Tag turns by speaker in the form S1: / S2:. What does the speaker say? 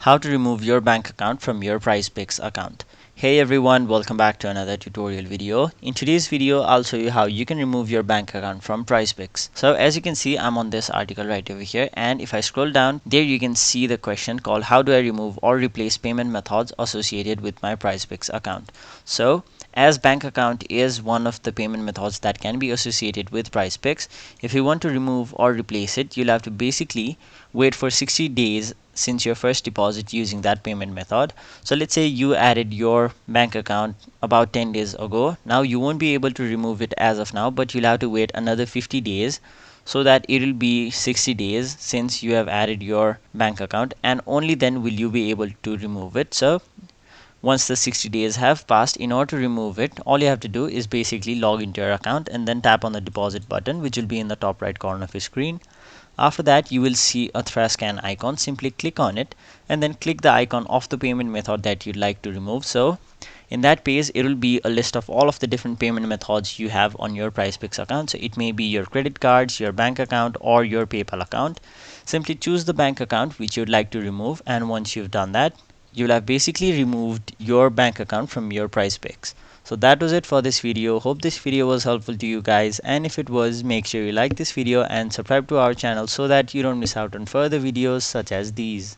S1: how to remove your bank account from your Prizepicks account. Hey everyone, welcome back to another tutorial video. In today's video, I'll show you how you can remove your bank account from Prizepicks. So as you can see, I'm on this article right over here, and if I scroll down, there you can see the question called how do I remove or replace payment methods associated with my Prizepicks account. So as bank account is one of the payment methods that can be associated with Prizepicks, if you want to remove or replace it, you'll have to basically wait for 60 days since your first deposit using that payment method. So let's say you added your bank account about 10 days ago. Now you won't be able to remove it as of now, but you'll have to wait another 50 days so that it will be 60 days since you have added your bank account, and only then will you be able to remove it. So once the 60 days have passed, in order to remove it, all you have to do is basically log into your account and then tap on the deposit button, which will be in the top right corner of your screen. After that, you will see a trash can icon. Simply click on it and then click the icon of the payment method that you'd like to remove. So in that page, it will be a list of all of the different payment methods you have on your Prizepicks account. So it may be your credit cards, your bank account, or your PayPal account. Simply choose the bank account which you'd like to remove, and once you've done that, you'll have basically removed your bank account from your Prizepicks. So that was it for this video. Hope this video was helpful to you guys, and if it was, make sure you like this video and subscribe to our channel so that you don't miss out on further videos such as these.